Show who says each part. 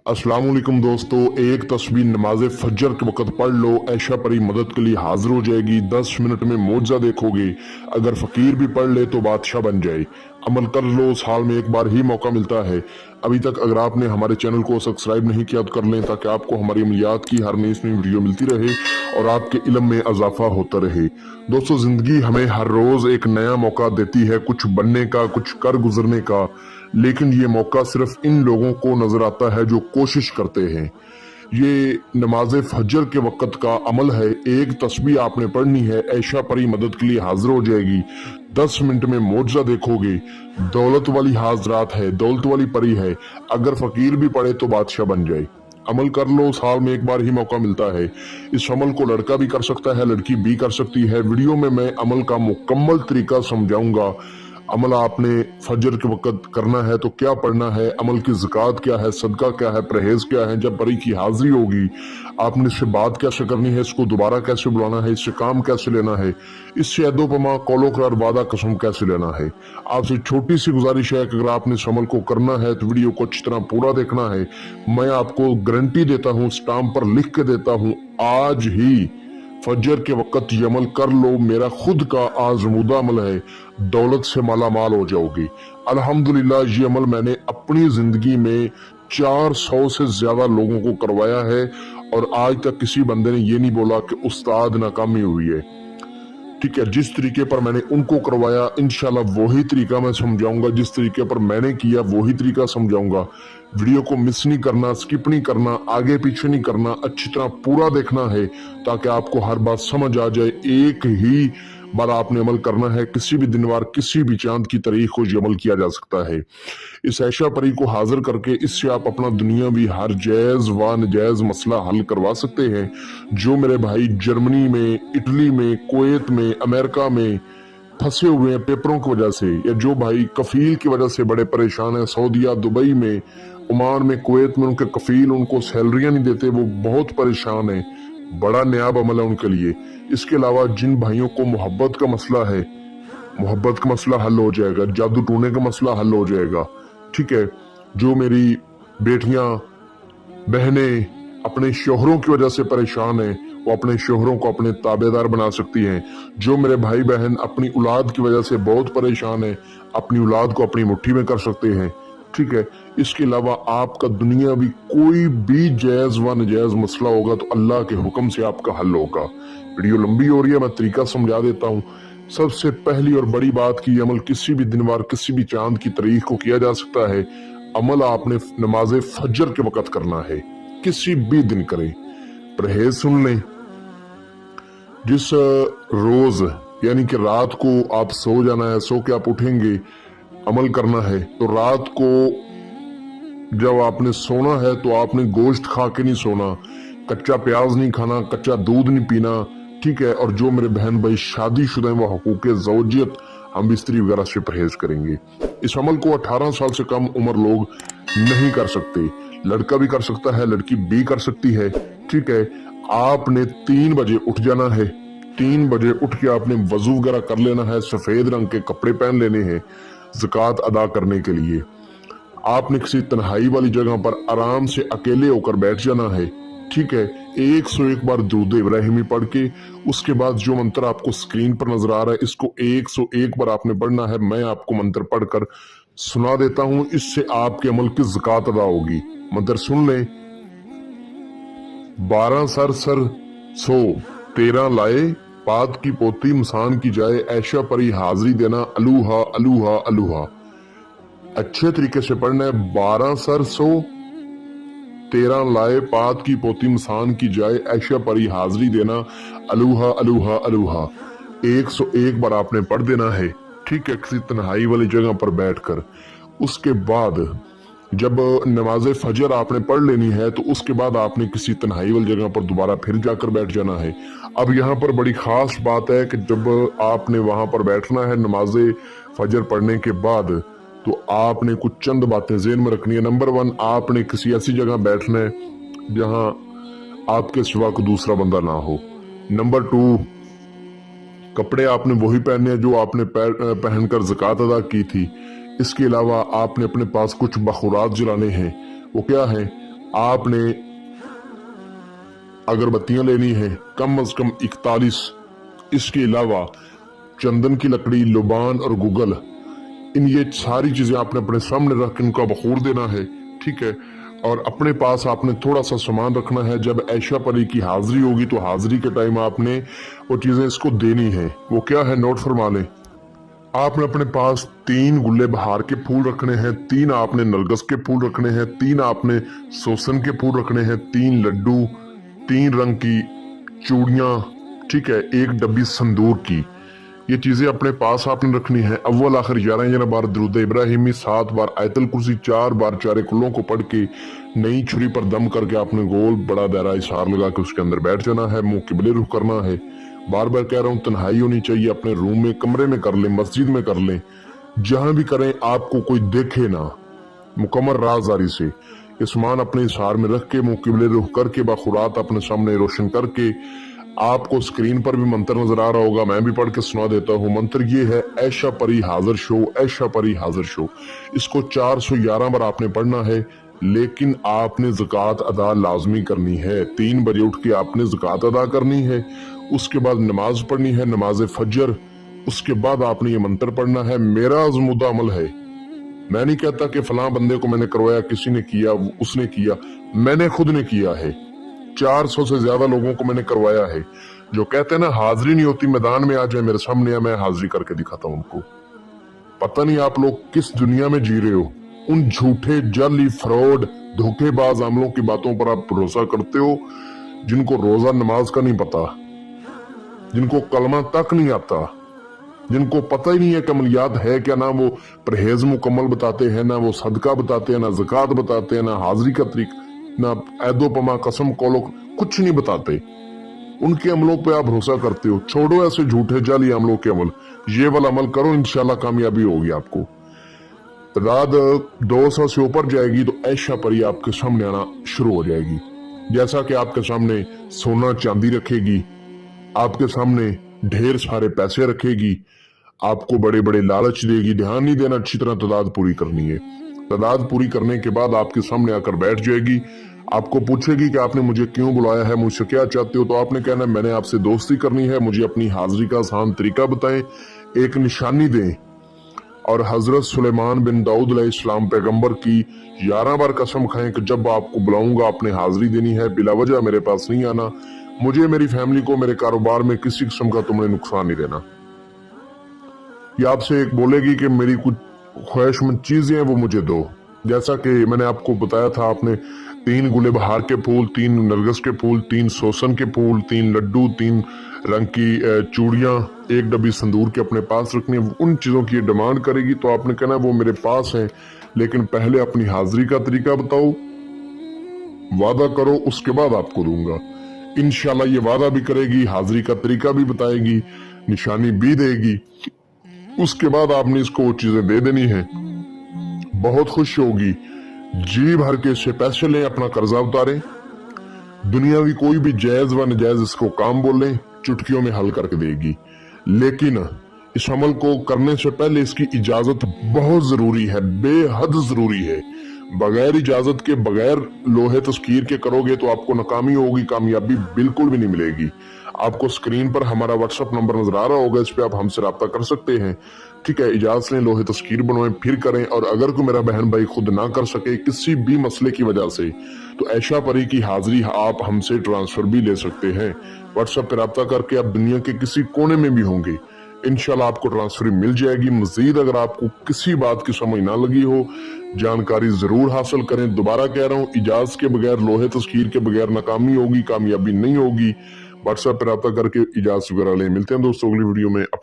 Speaker 1: अस्सलाम वालेकुम दोस्तों, एक तस्बीह नमाज फजर के वक्त पढ़ लो, ऐशा परी मदद के लिए हाजिर हो जाएगी। 10 मिनट में मौजा देखोगे। अगर फकीर भी पढ़ ले तो बादशाह बन जाए। अमल कर लो, साल में एक बार ही मौका मिलता है। अभी तक अगर आपने हमारे चैनल को सब्सक्राइब नहीं किया तो कर लें, ताकि आपको हमारी अमलियात की हर नई वीडियो मिलती रहे और आपके इल्म में इजाफा होता रहे। दोस्तों, जिंदगी हमें हर रोज एक नया मौका देती है, कुछ बनने का, कुछ कर गुजरने का। लेकिन ये मौका सिर्फ इन लोगों को नजर आता है जो कोशिश करते हैं। ये नमाज फजर के वक्त का अमल है। एक तस्बीह आपने पढ़नी है, ऐशा परी मदद के लिए हाजिर हो जाएगी। 10 मिनट में मौजा देखोगे। दौलत वाली हाजरात है, दौलत वाली परी है। अगर फकीर भी पढ़े तो बादशाह बन जाए। अमल कर लो, साल में एक बार ही मौका मिलता है। इस अमल को लड़का भी कर सकता है, लड़की भी कर सकती है। वीडियो में मैं अमल का मुकम्मल तरीका समझाऊंगा। अमल आपने फजर के वक्त करना है तो क्या पढ़ना है, अमल की ज़कात क्या है, सदका क्या है, परहेज क्या है। जब परी की हाजिरी होगी, आपने इससे बात कैसे करनी है, इसको दोबारा कैसे बुलाना है, इससे काम कैसे लेना है, इससे अदोपमा कौलो करार वादा कसम कैसे लेना है। आपसे छोटी सी गुजारिश है कि अगर आपने इस अमल को करना है तो वीडियो को अच्छी तरह पूरा देखना है। मैं आपको गारंटी देता हूँ, स्टाम्प पर लिख के देता हूँ, आज ही फजर के वक्त ये अमल कर लो। मेरा खुद का आजमूदा अमल है, दौलत से माला माल हो जाओगी। अल्हम्दुलिल्लाह, ये अमल मैंने अपनी जिंदगी में 400 से ज्यादा लोगों को करवाया है और आज तक किसी बंदे ने ये नहीं बोला कि उस्ताद नाकामी हुई है। ठीक है, जिस तरीके पर मैंने उनको करवाया, इंशाल्लाह वही तरीका मैं समझाऊंगा। जिस तरीके पर मैंने किया वही तरीका समझाऊंगा। वीडियो को मिस नहीं करना, स्किप नहीं करना, आगे पीछे नहीं करना, अच्छी तरह पूरा देखना है ताकि आपको हर बात समझ आ जाए। एक ही बार आपने अमल करना है। किसी भी दिन वार, किसी भी चांद की तारीख को ये अमल किया जा सकता है। इस ऐशा परी को हाजिर करके इससे आप अपना दुनियावी हर जायज व नजायज मसला हल करवा सकते हैं। जो मेरे भाई जर्मनी में, इटली में, कुवैत में, अमेरिका में फंसे हुए हैं पेपरों की वजह से, या जो भाई कफील की वजह से बड़े परेशान हैं, सऊदीया, दुबई में, ओमान में, कुवैत में, उनके कफील उनको सैलरियां नहीं देते, वो बहुत परेशान हैं। बड़ा नायाब अमल है उनके लिए। इसके अलावा जिन भाइयों को मोहब्बत का मसला है, मोहब्बत का मसला हल हो जाएगा, जादू टूने का मसला हल हो जाएगा। ठीक है, जो मेरी बेटियां, बहनें अपने शोहरों की वजह से परेशान हैं, वो अपने शोहरों को अपने ताबेदार बना सकती हैं। जो मेरे भाई बहन अपनी औलाद की वजह से बहुत परेशान हैं, अपनी औलाद को अपनी मुट्ठी में कर सकते हैं। ठीक है, इसके अलावा आपका दुनियावी कोई भी जायज व नजायज मसला होगा तो अल्लाह के हुक्म से आपका हल होगा। वीडियो लंबी हो रही है, मैं तरीका समझा देता हूँ। सबसे पहली और बड़ी बात की, अमल किसी भी दिन वार, किसी भी चांद की तारीख को किया जा सकता है। अमल आपने नमाज फजर के वक्त करना है, किसी भी दिन करें। परहेज सुन लें, जिस रोज यानी कि रात को आप सो जाना है, सो के आप उठेंगे, अमल करना है तो रात को जब आपने सोना है तो आपने गोश्त खा के नहीं सोना, कच्चा प्याज नहीं खाना, कच्चा दूध नहीं पीना। ठीक है, और जो मेरे बहन भाई शादीशुदा हैं वो हकूक ज़ौजियत, हम स्त्री वगैरह से परहेज करेंगे। इस अमल को 18 साल से कम उम्र लोग नहीं कर सकते। लड़का भी कर सकता है, लड़की भी कर सकती है। ठीक है, आपने 3 बजे उठ जाना है। 3 बजे उठ के आपने वजू वगैरह कर लेना है, सफेद रंग के कपड़े पहन लेने हैं ज़कात अदा करने के लिए। आपने किसी तन्हाई वाली जगह पर आराम से अकेले होकर बैठ जाना है। ठीक है, 101 बार दुरूद इब्राहिमी पढ़ के, उसके बाद जो मंत्र आपको स्क्रीन पर नजर आ रहा है, इसको 101 बार आपने पढ़ना है। मैं आपको मंत्र पढ़कर सुना देता हूं, इससे आपके अमल की ज़कात अदा होगी। मंत्र सुन लें। 12 सर सर सो 13 लाए, पात की पोती मसान की जाए, ऐशा परी हाजिरी देना, अलूहा अलूहा अलूहा। अच्छे तरीके से पढ़ना है। 12 सर सो 13 लाए, पात की पोती मसान की जाए, ऐशा परी हाजिरी देना, अलूहा अलूहा अलूहा। 101 बार आपने पढ़ देना है। ठीक है, किसी तन्हाई वाली जगह पर बैठकर। उसके बाद जब नमाज फजर आपने पढ़ लेनी है तो उसके बाद आपने किसी तन्हाई वाली जगह पर दोबारा फिर जाकर बैठ जाना है। अब यहाँ पर बड़ी खास बात है कि जब आपने वहां पर बैठना है नमाज फजर पढ़ने के बाद, तो आपने कुछ चंद बातें ज़हन में रखनी है। नंबर 1, आपने किसी ऐसी जगह बैठना है जहां आपके सिवा कोई दूसरा बंदा ना हो। नंबर 2, कपड़े आपने वही पहनने हैं जो आपने पहनकर ज़कात अदा की थी। इसके अलावा आपने अपने पास कुछ बखुरात जलाने हैं। वो क्या है? आपने अगरबत्तियां लेनी है कम से कम 41। इसके अलावा चंदन की लकड़ी, लुबान और गूगल, ये सारी चीजें आपने अपने सामने रख के इनका बखूर देना है, ठीक है। और अपने पास आपने थोड़ा सा सामान रखना है। जब ऐशा परी की हाजिरी होगी तो हाजिरी के टाइम आपने वो चीजें इसको देनी है। वो क्या है, नोट फरमा लें। आपने अपने पास 3 गुल्ले बहार के फूल रखने हैं, 3 आपने नरगस के फूल रखने हैं, 3 आपने सोसन के फूल रखने हैं, 3 लड्डू, 3 रंग की चूड़ियां, ठीक है, 1 डब्बी संदूर की। ये चीजें अपने पास आपने रखनी है। अव्वल आखिर 11 बार दुरूद इब्राहिमी, 7 बार आयतल कुर्सी, 4 बार चारे कुल्लों को पढ़ के नई छुरी पर दम करके आपने गोल बड़ा दायरा इशार लगा के उसके अंदर बैठ जाना है। मुंह किबले रुख करना है। बार बार कह रहा हूं, तन्हाई होनी चाहिए। अपने रूम में, कमरे में कर लें, मस्जिद में कर लें, जहां भी करें आपको कोई देखे ना, मुकम्मल राजदारी से। ये सामान अपने इशार में रख के मुंह किबले रुख करके बाखुरात अपने सामने रोशन करके, आपको स्क्रीन पर भी मंत्र नजर आ रहा होगा, मैं भी पढ़ के सुना देता हूँ। मंत्र ये है, ऐशा परी हाजिर शो, ऐशा परी हाजिर शो। इसको 411 बार आपने पढ़ना है, लेकिन आपने ज़कात अदा लाजमी करनी है। 3 बजे उठ के आपने ज़कात अदा करनी है। उसके बाद नमाज पढ़नी है, नमाज फजर। उसके बाद आपने ये मंत्र पढ़ना है। मेरा आज़मुदा अमल है, मैं नहीं कहता कि फलां बंदे को मैंने करवाया, किसी ने किया, उसने किया, मैंने खुद ने किया है। 400 से ज्यादा लोगों को मैंने करवाया है। जो कहते हैं ना हाजिरी नहीं होती, मैदान में आ जाए मेरे सामने, मैं हाजिरी करके दिखाता हूं उनको। पता नहीं आप लोग किस दुनिया में जी रहे हो। उन झूठे, जाली, फ्रॉड, धोखेबाज आमलों की बातों पर आप भरोसा करते हो, जिनको रोजा नमाज का नहीं पता, जिनको कलमा तक नहीं आता, जिनको पता ही नहीं है कमलियात है क्या। ना वो परहेज मुकम्मल बताते हैं, ना वो सदका बताते हैं, ना ज़कात बताते हैं, ना हाजिरी का तरीका, ना ऐदो पमा कसम कौलो, कुछ नहीं बताते। उनके अमलों पे आप भरोसा करते हो। छोड़ो ऐसे झूठे जाली अमलों के अमल, ये वाला अमल करो, इंशाल्लाह कामयाबी होगी आपको। रात 200 से ऊपर जाएगी तो ऐशा परी आपके सामने आना शुरू हो जाएगी। जैसा कि आपके सामने सोना चांदी रखेगी, आपके सामने ढेर सारे पैसे रखेगी, आपको बड़े बड़े लालच देगी। ध्यान नहीं देना, अच्छी तरह तादाद पूरी करनी है। तादाद पूरी करने के बाद आपके सामने आकर बैठ जाएगी, आपको पूछेगी कि आपने मुझे क्यों बुलाया है, मुझसे क्या चाहते हो। तो आपने कहना, मैंने आपसे दोस्ती करनी है, मुझे अपनी हाजिरी का आसान तरीका बताएं, एक निशानी दें। और हजरत सुलेमान बिन दाऊद अलैहिस्सलाम पैगंबर की 11 बार कसम खाएं कि जब आपको बुलाऊंगा आपने हाजिरी देनी है, बिला वजह मेरे पास नहीं आना, मुझे, मेरी फैमिली को, मेरे कारोबार में किसी किस्म का तुमने नुकसान नहीं देना। ये आपसे एक बोलेगी कि मेरी कुछ ख्वाहिशमंद चीजें हैं वो मुझे दो। जैसा कि मैंने आपको बताया था, आपने 3 गुले बहार के फूल, 3 नरगस के फूल, 3 सोसन के फूल, 3 लड्डू, 3 रंग की चूड़ियां, 1 डब्बी संदूर के अपने पास रखनी है। उन चीजों की डिमांड करेगी तो आपने कहना वो मेरे पास है, लेकिन पहले अपनी हाजिरी का तरीका बताओ, वादा करो, उसके बाद आपको दूंगा। इंशाल्लाह ये वादा भी करेगी, हाजिरी का तरीका भी बताएगी, निशानी भी देगी। उसके बाद आपने इसको वो चीजें दे देनी है। बहुत खुश होगी, जी भर के इससे पैसे लें, अपना कर्जा उतारें, दुनियावी कोई भी जायज व नजायज इसको काम बोलें, चुटकियों में हल करके देगी। लेकिन इस अमल को करने से पहले इसकी इजाजत बहुत जरूरी है, बेहद जरूरी है। बगैर इजाजत के, बगैर लोहे तस्कीर के करोगे तो आपको नाकामी होगी, कामयाबी बिल्कुल भी नहीं मिलेगी। आपको स्क्रीन पर हमारा व्हाट्सएप नंबर नजर आ रहा होगा, इस पे आप हमसे राब्ता कर सकते हैं, ठीक है। इजाजत लें, लोहे तस्कीर बनवाएं, फिर करें। और अगर कोई मेरा बहन भाई खुद ना कर सके किसी भी मसले की वजह से, तो ऐशा परी की हाजिरी आप हमसे ट्रांसफर भी ले सकते हैं। व्हाट्सएप पे राब्ता करके आप दुनिया के किसी कोने में भी होंगे, इंशाल्लाह आपको ट्रांसफर मिल जाएगी। मजीद अगर आपको किसी बात की समझ ना लगी हो, जानकारी जरूर हासिल करें। दोबारा कह रहा हूँ, इजाजत के बगैर, लोहे तस्कीर के बगैर नाकामी होगी, कामयाबी नहीं होगी। व्हाट्सएप पर राब्ता करके इजाजत वगैरह लें। मिलते हैं दोस्तों अगली वीडियो में। अपना